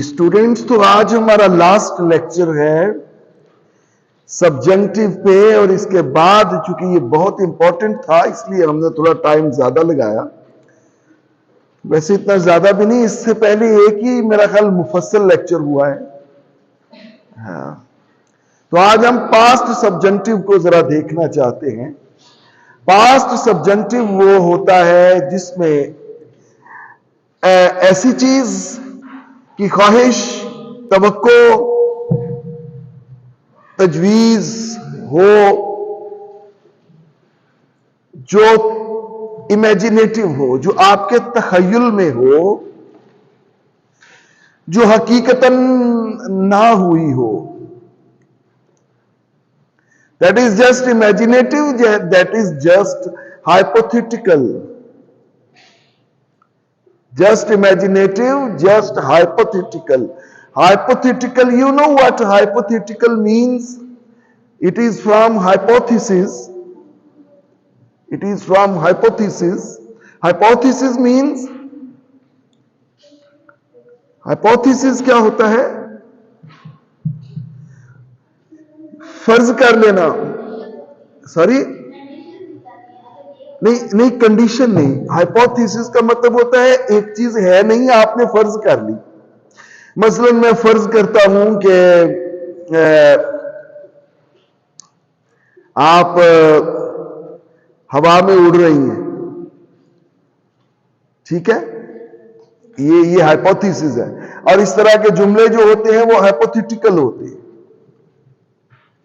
Students, तो आज हमारा लास्ट लेक्चर है सब्जेंटिव पे, और इसके बाद चूंकि ये बहुत इंपॉर्टेंट था इसलिए हमने थोड़ा टाइम ज्यादा लगाया। वैसे इतना ज्यादा भी नहीं, इससे पहले एक ही मेरा ख्याल मुफस्सल लेक्चर हुआ है। हाँ, तो आज हम पास्ट सब्जेंटिव को जरा देखना चाहते हैं। पास्ट सब्जेंटिव वो होता है जिसमें ऐसी चीज की ख्वाहिश, तवक्को, तजवीज हो जो इमेजिनेटिव हो, जो आपके तखय्युल में हो, जो हकीकतन ना हुई हो। That is just imaginative, that is just hypothetical. Just imaginative, just hypothetical. Hypothetical, you know what hypothetical means? It is from hypothesis. It is from hypothesis. Hypothesis means, hypothesis क्या होता है? फर्ज कर लेना। सॉरी, नहीं, कंडीशन नहीं। Hypothesis का मतलब होता है एक चीज है नहीं, आपने फर्ज कर ली। मसलन मैं फर्ज करता हूं कि आप हवा में उड़ रही हैं, ठीक है, ये हाइपोथेसिस है। और इस तरह के जुमले जो होते हैं वो हाइपोथेटिकल होते हैं।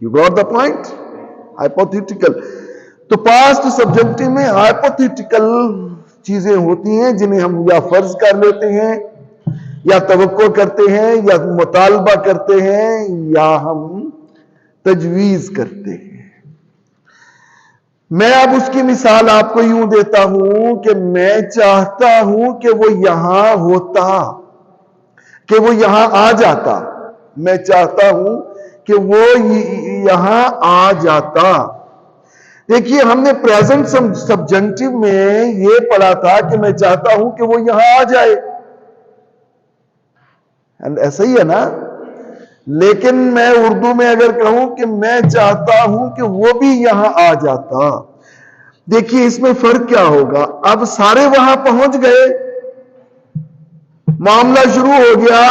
You got the point? Hypothetical. तो पास्ट सब्जेक्टिव में हाइपोथेटिकल चीजें होती हैं जिन्हें हम या फर्ज कर लेते हैं, या तवक्को करते हैं, या मुतालबा करते हैं, या हम तजवीज करते हैं। मैं अब उसकी मिसाल आपको यूं देता हूं कि मैं चाहता हूं कि वो यहां होता, कि वो यहां आ जाता। मैं चाहता हूं कि वो यहां आ जाता। देखिए, हमने प्रेजेंट सब्जेंटिव में ये पढ़ा था कि मैं चाहता हूं कि वो यहां आ जाए, एंड ऐसा ही है ना। लेकिन मैं उर्दू में अगर कहूं कि मैं चाहता हूं कि वो भी यहां आ जाता, देखिए इसमें फर्क क्या होगा। अब सारे वहां पहुंच गए, मामला शुरू हो गया,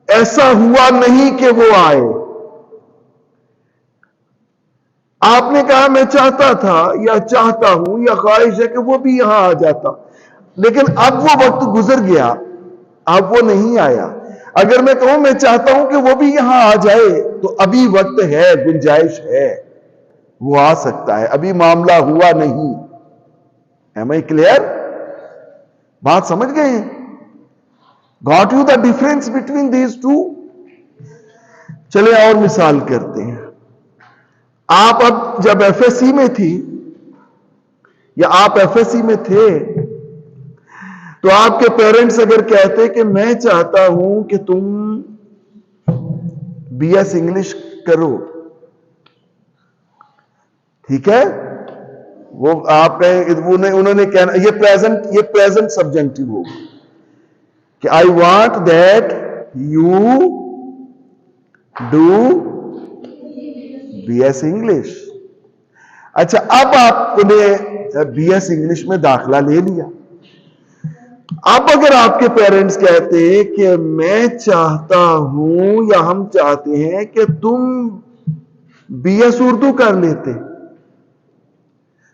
ऐसा हुआ नहीं कि वो आए। आपने कहा मैं चाहता था, या चाहता हूं, या ख्वाहिश है कि वो भी यहां आ जाता, लेकिन अब वो वक्त गुजर गया, अब वो नहीं आया। अगर मैं कहूं मैं चाहता हूं कि वो भी यहां आ जाए, तो अभी वक्त है, गुंजाइश है, वो आ सकता है, अभी मामला हुआ नहीं। Am I clear? बात समझ गए? Got you the difference between these two? चले और मिसाल करते हैं। आप अब जब एफएससी में थी, या आप एफएससी में थे, तो आपके पेरेंट्स अगर कहते कि मैं चाहता हूं कि तुम बीएस इंग्लिश करो, ठीक है, वो आप कहें, उन्होंने कहना, ये प्रेजेंट सब्जेक्टिव होगा कि I want that you do BS English. अच्छा, अब आपने बीएस इंग्लिश में दाखला ले लिया। अब अगर आपके पेरेंट्स कहते कि मैं चाहता हूं, या हम चाहते हैं कि तुम बीएस उर्दू कर लेते,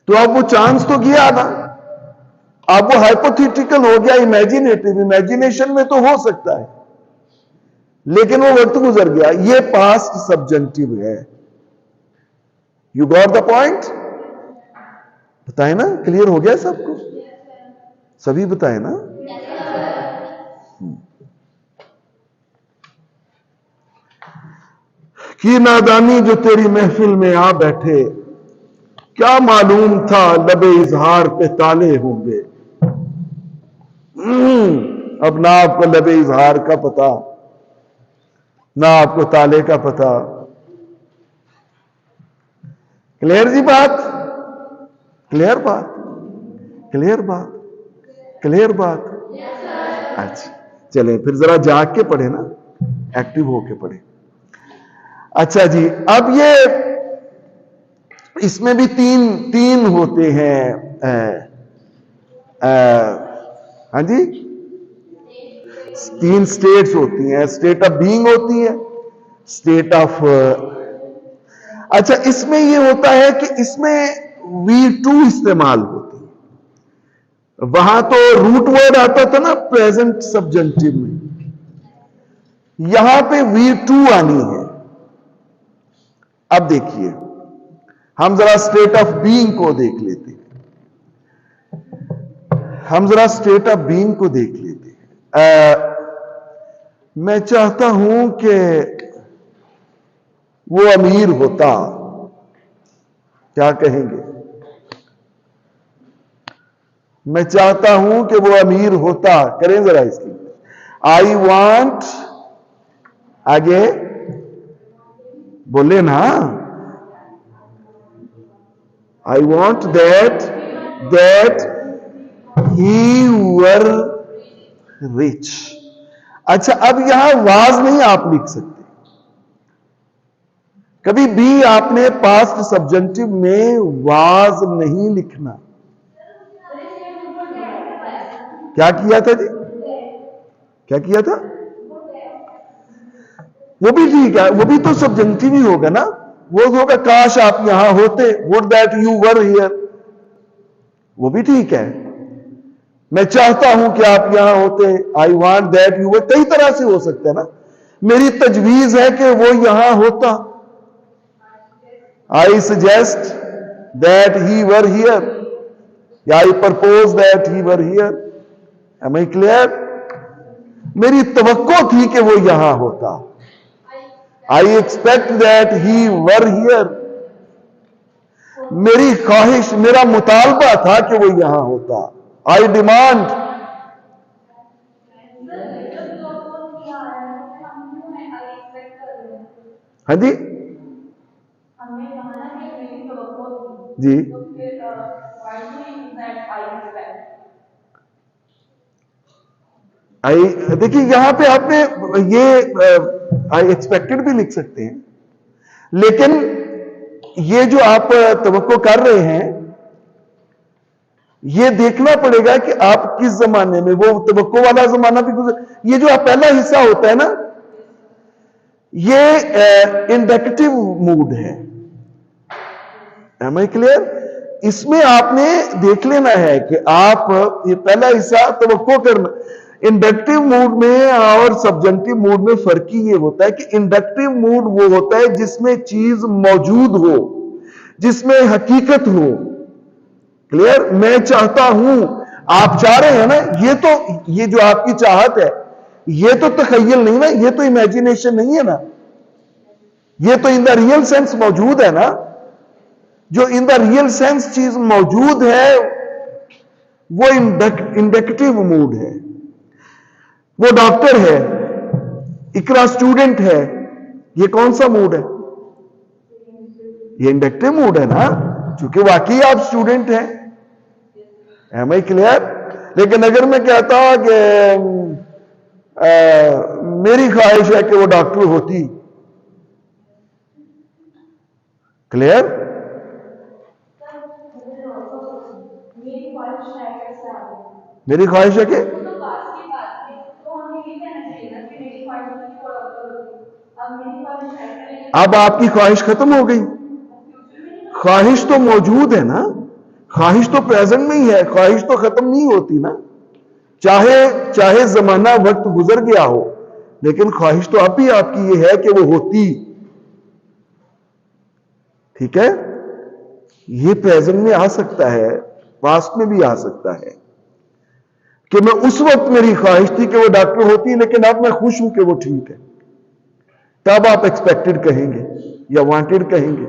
तो अब वो चांस तो गया ना, अब वो हाइपोथेटिकल हो गया, इमेजिनेटिव। इमेजिनेशन में तो हो सकता है, लेकिन वो वक्त गुजर गया। ये पास्ट सब्जेक्टिव है। You got the point? बताए ना? क्लियर हो गया सबको? सभी बताए ना? कि नादानी जो तेरी महफिल में आ बैठे, क्या मालूम था लबे इजहार पे ताले होंगे। अब ना आपको लबे इजहार का पता, ना आपको ताले का पता। क्लियर जी बात? क्लियर बात? क्लियर बात? क्लियर बात? अच्छा, चलें फिर जरा जाग के पढ़े ना, एक्टिव होके पढ़े। अच्छा जी, अब ये इसमें भी तीन होते हैं, हाँ जी, 3 स्टेट्स होती हैं। स्टेट ऑफ बीइंग होती है, स्टेट ऑफ, अच्छा इसमें ये होता है कि इसमें V2 इस्तेमाल होती है। वहां तो रूट वर्ड आता था ना प्रेजेंट सब्जेंटिव में, यहां पे V2 आनी है। अब देखिए, हम जरा स्टेट ऑफ बीइंग को देख लेते हैं, हम जरा स्टेट ऑफ बीइंग को देख लेते हैं। मैं चाहता हूं कि वो अमीर होता, क्या कहेंगे? मैं चाहता हूं कि वो अमीर होता, करें जरा इसकी। आई वांट, आगे बोले ना, आई want that he were rich. अच्छा, अब यहां वाज नहीं आप लिख सकते, कभी भी आपने पास्ट सब्जेंटिव में वाज नहीं लिखना। क्या किया था जी? क्या किया था? वो भी ठीक है, वो भी तो सब्जेंटिव ही होगा ना, वो होगा काश आप यहां होते, would that you were here, वो भी ठीक है। मैं चाहता हूं कि आप यहां होते, आई वांट दैट यू वर, कई तरह से हो सकता है ना। मेरी तजवीज है कि वो यहां होता, I suggest that he were here, या I propose that he were here. Am I clear? मेरी तवक्को थी कि वो यहां होता, I expect that he were here. मेरी ख्वाहिश, मेरा मुतालबा था कि वो यहां होता, आई डिमांड। हाँ जी जी, आई, देखिए यहां पे आपने ये आई एक्सपेक्टेड भी लिख सकते हैं, लेकिन ये जो आप तवक्को कर रहे हैं, ये देखना पड़ेगा कि आप किस जमाने में, वो तवक्को वाला जमाना भी गुजर, ये जो पहला हिस्सा होता है ना, ये इंडिकेटिव मूड है। Am I clear? इसमें आपने देख लेना है कि आप ये पहला हिस्सा तवक्को करना। इंडक्टिव मूड में और सब्जेंटिव मूड में फर्क ही ये होता है कि इंडक्टिव मूड वो होता है जिसमें चीज मौजूद हो, जिसमें हकीकत हो। क्लियर? मैं चाहता हूं, आप चाह रहे हैं ना, ये जो आपकी चाहत है, ये तो तखय्युल नहीं ना, ये तो इमेजिनेशन नहीं है ना, ये तो इन द रियल सेंस मौजूद है ना। जो इन द रियल सेंस चीज मौजूद है वो इंडिकेटिव मूड है। वो डॉक्टर है, इकरा स्टूडेंट है, ये कौन सा मूड है? ये इंडिकेटिव मूड है ना, क्योंकि वाकई आप स्टूडेंट हैं। Am I clear? लेकिन अगर मैं कहता हूं कि मेरी ख्वाहिश है कि वो डॉक्टर होती, क्लियर? मेरी ख्वाहिश है कि, अब आपकी ख्वाहिश खत्म हो गई। ख्वाहिश तो मौजूद है ना, ख्वाहिश तो प्रेजेंट में ही है, ख्वाहिश तो खत्म नहीं होती ना। चाहे जमाना वक्त गुजर गया हो, लेकिन ख्वाहिश तो अब भी आपकी ये है कि वो होती। ठीक है? ये प्रेजेंट में आ सकता है, पास्ट में भी आ सकता है कि मैं उस वक्त मेरी ख्वाहिश थी कि वो डॉक्टर होती, लेकिन अब मैं खुश हूं कि वो ठीक है। तब आप एक्सपेक्टेड कहेंगे या वांटेड कहेंगे।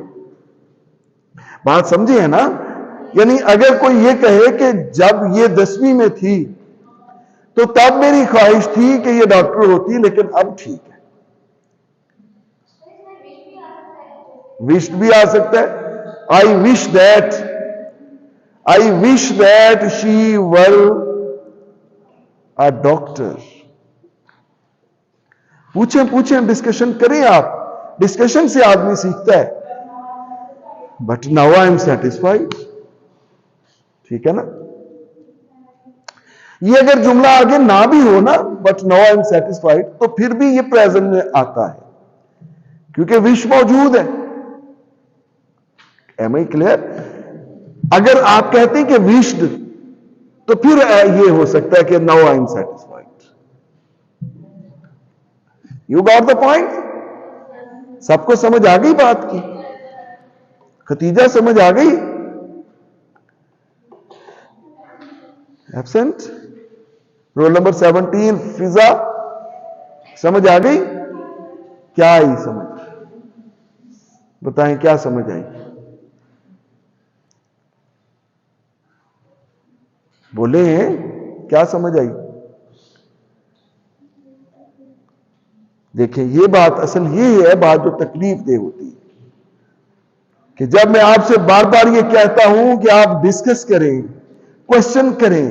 बात समझे है ना? यानी अगर कोई ये कहे कि जब ये 10वीं में थी तो तब मेरी ख्वाहिश थी कि ये डॉक्टर होती, लेकिन अब ठीक है। विश भी आ सकता है। आई wish that she were a doctor. पूछें पूछें, डिस्कशन करें, आप डिस्कशन से आदमी सीखता है। But now I am satisfied, ठीक है ना। ये अगर जुमला आगे ना भी हो ना, but now I am satisfied, तो फिर भी ये प्रेजेंट में आता है, क्योंकि विश मौजूद है। Am I clear? अगर आप कहते हैं कि विश्ड, तो फिर ये हो सकता है कि now I am satisfied. You got the point? सबको समझ आ गई बात की? खतीजा समझ आ गई? एब्सेंट? रोल नंबर 17 फिजा समझ आ गई? क्या आई समझ? बताएं क्या समझ आई? बोले क्या समझ आई? देखिए, ये बात असल ये है, बात जो तकलीफ दे होती है, कि जब मैं आपसे बार बार ये कहता हूं कि आप डिस्कस करें, क्वेश्चन करें,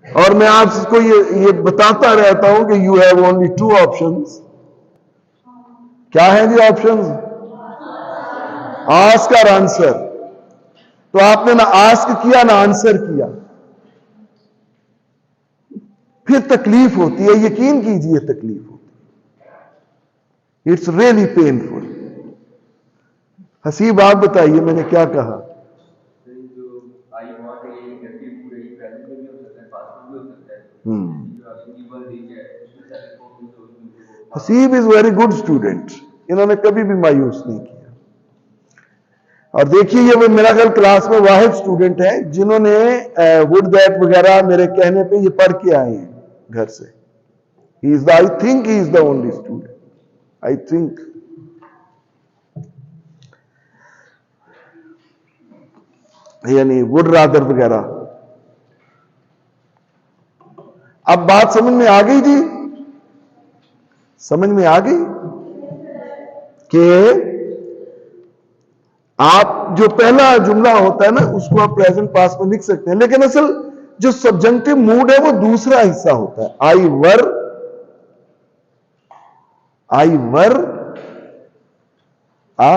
और मैं आपको ये बताता रहता हूं कि यू हैव ओनली 2 ऑप्शंस। क्या है जी ऑप्शंस? आस्क और आंसर। तो आपने ना आस्क किया ना आंसर किया, फिर तकलीफ होती है, यकीन कीजिए तकलीफ होती है। It's really painful. हसीब आप बताइए मैंने क्या कहा? Haseeb is very good student, इन्होंने कभी भी मायूस नहीं किया। और देखिए, ये मेरा ख्याल क्लास में वाहिद स्टूडेंट है जिन्होंने वुड दैट वगैरह मेरे कहने पे ये पढ़ के आए हैं घर से। He is the, I think he is the only student, I think. यानी वुड रादर वगैरह। अब बात समझ में आ गई जी? समझ में आ गई कि आप जो पहला जुमला होता है ना, उसको आप प्रेजेंट पास्ट में लिख सकते हैं, लेकिन असल जो सब्जेक्टिव मूड है वो दूसरा हिस्सा होता है। आई वर आ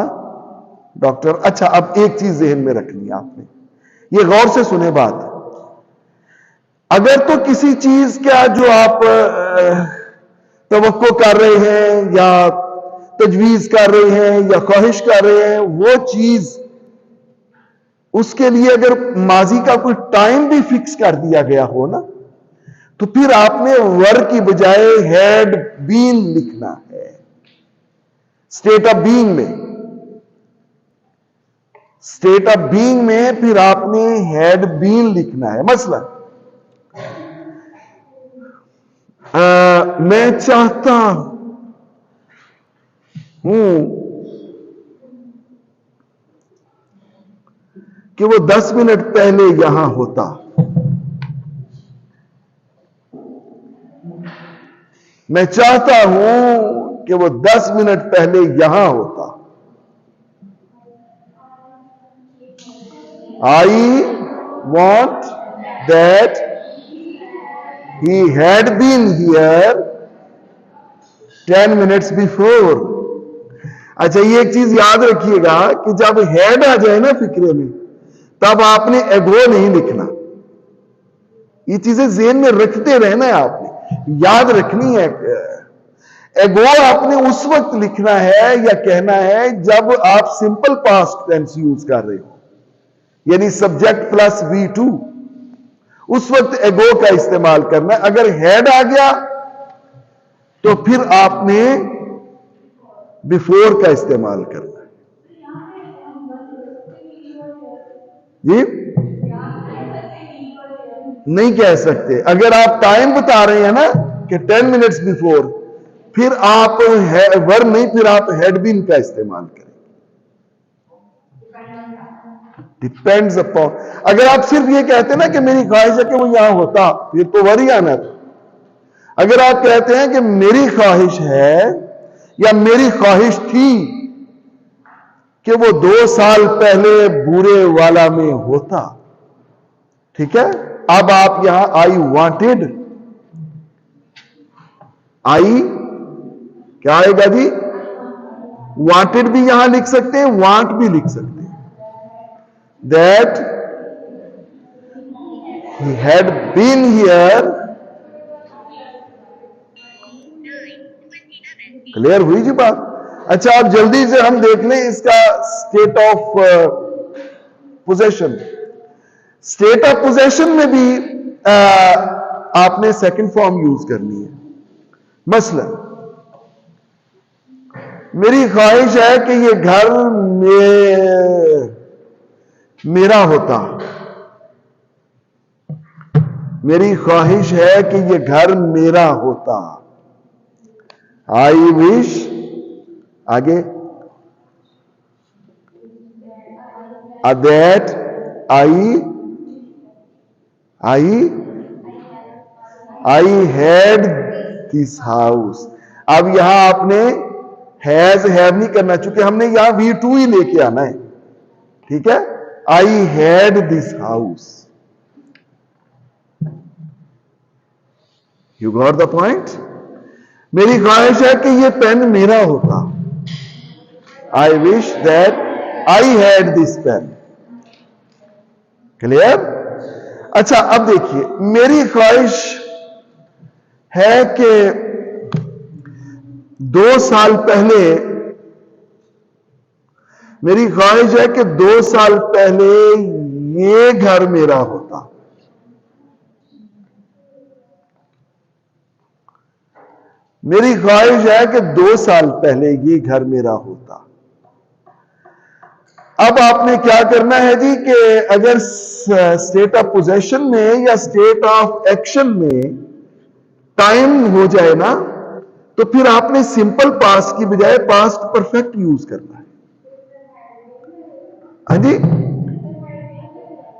डॉक्टर। अच्छा, अब एक चीज जहन में रखनी है आपने, ये गौर से सुने बात। अगर तो किसी चीज का जो आप तवक्को कर रहे हैं या तजवीज कर रहे हैं या ख्वाहिश कर रहे हैं, वो चीज उसके लिए अगर माजी का कोई टाइम भी फिक्स कर दिया गया हो ना, तो फिर आपने वर की बजाय हैड बीन लिखना है। स्टेट ऑफ बीइंग में, स्टेट ऑफ बीइंग में फिर आपने हैड बीन लिखना है। मसला मैं चाहता हूं कि वो 10 मिनट पहले यहां होता। मैं चाहता हूं कि वो 10 मिनट पहले यहां होता। I want that he had been here 10 minutes before। अच्छा, ये एक चीज याद रखिएगा कि जब हैड आ जाए ना फिक्रे में, तब आपने एगो नहीं लिखना। ये चीजें ज़हन में रखते रहना है, आपने याद रखनी है। एगो आपने उस वक्त लिखना है या कहना है जब आप सिंपल पास्ट टेंस यूज कर रहे हो, यानी सब्जेक्ट प्लस V2, उस वक्त एगो का इस्तेमाल करना है। अगर हैड आ गया तो फिर आपने बिफोर का इस्तेमाल करना है। जी नहीं कह सकते। अगर आप टाइम बता रहे हैं ना कि 10 मिनट्स बिफोर, फिर आप वर नहीं, फिर आप हैड बीन का इस्तेमाल करें। Depends upon. अगर आप सिर्फ ये कहते हैं ना कि मेरी ख्वाहिश है कि वो यहां होता, फिर तो वर ही आना था। अगर आप कहते हैं कि मेरी ख्वाहिश है या मेरी ख्वाहिश थी कि वो 2 साल पहले बूरे वाला में होता, ठीक है। अब आप यहां आई वांटेड क्या आएगा जी? वांटेड भी यहां लिख सकते हैं, वांट भी लिख सकते हैं। That he had been here। Clear हुई जी बात? अच्छा, अब जल्दी से हम देख लें इसका state of possession. State of possession में भी आपने सेकंड फॉर्म यूज करनी है। मसलन मेरी ख्वाहिश है कि ये घर मेरा होता। मेरी ख्वाहिश है कि ये घर मेरा होता। आई विश, आगे that I had this house. अब यहां आपने हैज हैव नहीं करना, चूंकि हमने यहां V2 ही लेके आना है। ठीक है, I had this house. You got the point? मेरी ख्वाहिश है कि ये पेन मेरा होता। I wish that I had this pen. Clear? अच्छा, अब देखिए, मेरी ख्वाहिश है कि 2 साल पहले, मेरी ख्वाहिश है कि 2 साल पहले ये घर मेरा होता। मेरी ख्वाहिश है कि 2 साल पहले ये घर मेरा होता। अब आपने क्या करना है जी कि अगर स्टेट ऑफ पोजेशन में या स्टेट ऑफ एक्शन में टाइम हो जाए ना, तो फिर आपने सिंपल पास्ट की बजाय पास्ट परफेक्ट यूज करना है। हाँ जी,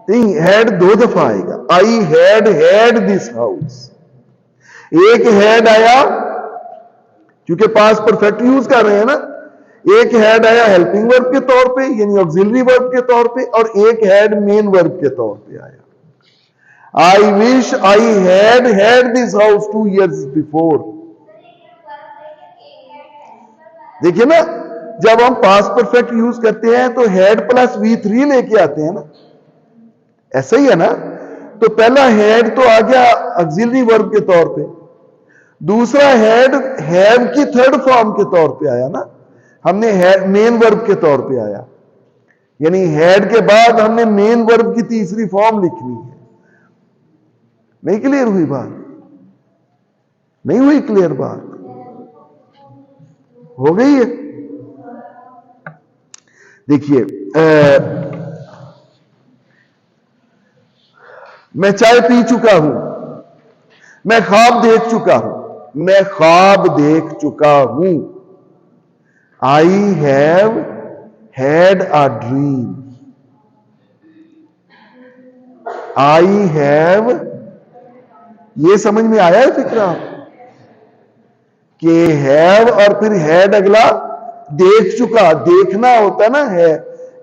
नहीं, हैड 2 दफा आएगा। आई हैड दिस हाउस। एक हैड आया क्योंकि पास्ट परफेक्ट यूज कर रहे हैं ना, एक हैड आया हेल्पिंग वर्ब के तौर पे यानी ऑक्सिलरी वर्ब के तौर पे, और एक हैड मेन वर्ब के तौर पे आया। I wish I had this house 2 years before. देखिए ना, जब हम पास्ट परफेक्ट यूज करते हैं तो हैड प्लस V3 लेके आते हैं ना, ऐसा ही है ना। तो पहला हैड तो आ गया ऑक्सिलरी वर्ब के तौर पे, दूसरा हैड हैव की थर्ड फॉर्म के तौर पे आया ना, हमने मेन वर्ब के तौर पे आया, यानी हैड के बाद हमने मेन वर्ब की तीसरी फॉर्म लिखनी है। नहीं क्लियर हुई बात? नहीं हुई क्लियर बात? हो गई है? देखिए, मैं चाय पी चुका हूं, मैं ख्वाब देख चुका हूं, मैं ख्वाब देख चुका हूं। आई have had a dream. I have, ये समझ में आया है फिक्रा कि हैव और फिर हैड अगला देख चुका, देखना होता है ना, है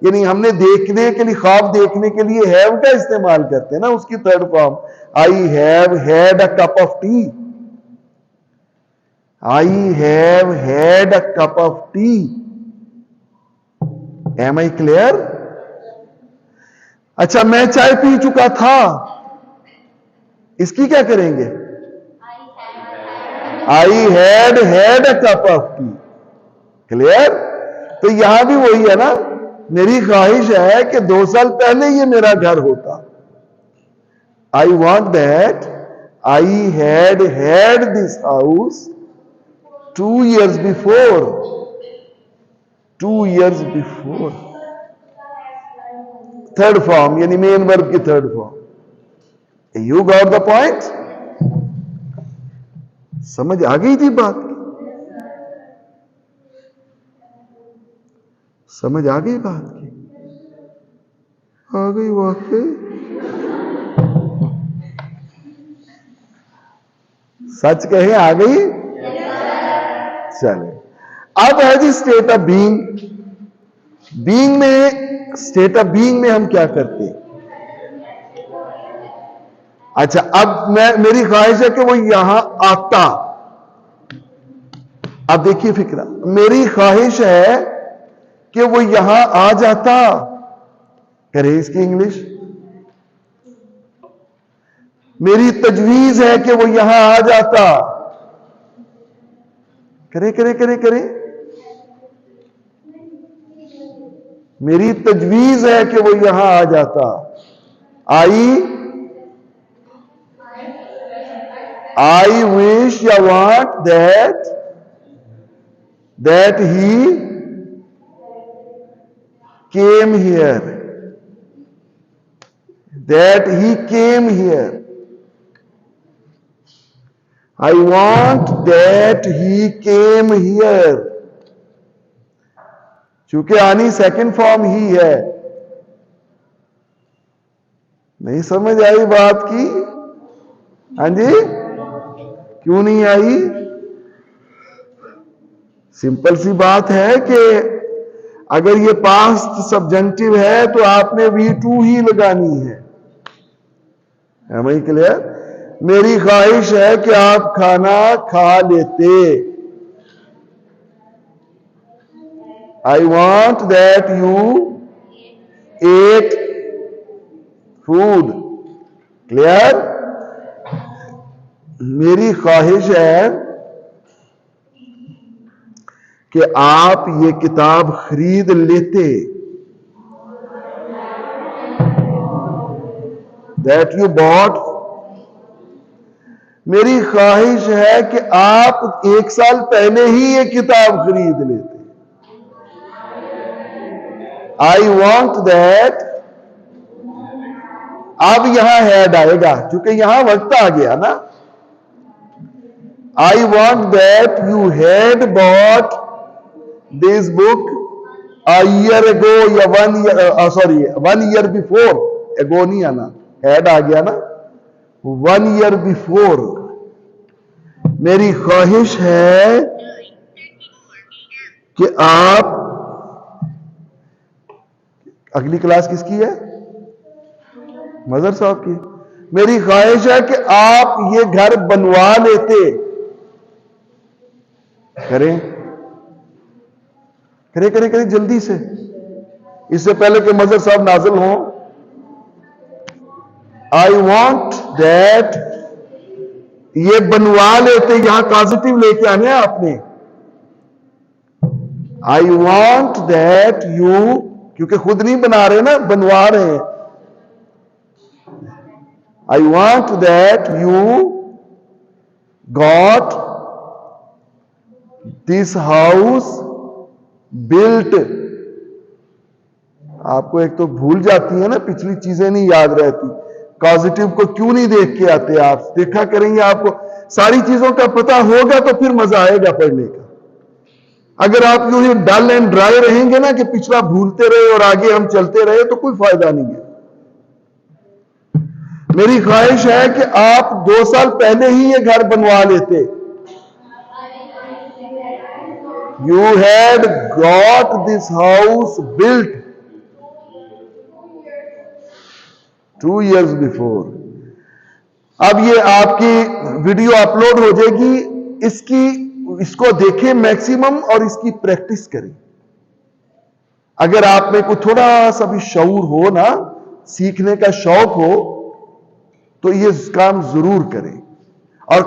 यानी हमने देखने के लिए, ख्वाब देखने के लिए हैव का इस्तेमाल करते हैं ना, उसकी third form. I have had a cup of tea. I have had a cup of tea. Am I clear? अच्छा, मैं चाय पी चुका था, इसकी क्या करेंगे? I had a cup of tea. Clear? तो यहां भी वही है ना, मेरी ख्वाहिश है कि 2 साल पहले ये मेरा घर होता। I want that I had this house 2 years before. 2 years before, third form यानी मेन वर्ब की third form. You got the point? समझ आ गई थी बात? समझ आ गई बात की? आ गई वाकई? सच कहे, आ गई? चले, अब है जी स्टेट ऑफ बीइंग। बीइंग में, स्टेट ऑफ बीइंग में हम क्या करते हैं? अच्छा, अब मेरी ख्वाहिश है कि वो यहां आता। अब देखिए फिक्रा, मेरी ख्वाहिश है कि वो यहां आ जाता। करे इसकी इंग्लिश। मेरी तजवीज है कि वो यहां आ जाता। करे करे करे करे। मेरी तजवीज है कि वो यहां आ जाता। I wish या want that he came here. That he came here. I want that he came here. चूंकि आनी सेकंड फॉर्म ही है। नहीं समझ आई बात की? हाँ जी, क्यों नहीं आई? सिंपल सी बात है कि अगर ये पास्ट सब्जेंटिव है तो आपने V2 ही लगानी है। क्लियर? मेरी ख्वाहिश है कि आप खाना खा लेते। I want that you ate food. Clear? मेरी ख्वाहिश है कि आप ये किताब खरीद लेते। That you bought. मेरी ख्वाहिश है कि आप 1 साल पहले ही ये किताब खरीद लेते। I want that. अब यहां हैड आएगा क्योंकि यहां वक्त आ गया ना। I want that you had bought this book a year ago या 1 year, sorry 1 year before. ago नहीं आना, had आ गया ना। 1 year before. मेरी ख्वाहिश है कि आप, अगली क्लास किसकी है? मजर साहब की। मेरी ख्वाहिश है कि आप ये घर बनवा लेते। करें करें करें करें जल्दी से, इससे पहले कि मजर साहब नाजिल हों। आई वॉन्ट दैट, ये बनवा लेते, यहां पॉजिटिव लेके आने आपने। आई वॉन्ट दैट यू, क्योंकि खुद नहीं बना रहे ना, बनवा रहे हैं। I want that you got this house built. आपको एक तो भूल जाती है ना, पिछली चीजें नहीं याद रहती। पॉजिटिव को क्यों नहीं देख के आते आप? देखा करेंगे, आपको सारी चीजों का पता होगा तो फिर मजा आएगा पढ़ने का। अगर आप यूं ही डल एंड ड्राई रहेंगे ना कि पिछला भूलते रहे और आगे हम चलते रहे, तो कोई फायदा नहीं है। मेरी ख्वाहिश है कि आप 2 साल पहले ही ये घर बनवा लेते। You had got this house built 2 years before. अब ये आपकी वीडियो अपलोड हो जाएगी, इसको देखें मैक्सिमम और इसकी प्रैक्टिस करें। अगर आप में कोई थोड़ा सा भी शऊर हो ना, सीखने का शौक हो, तो ये काम जरूर करें। और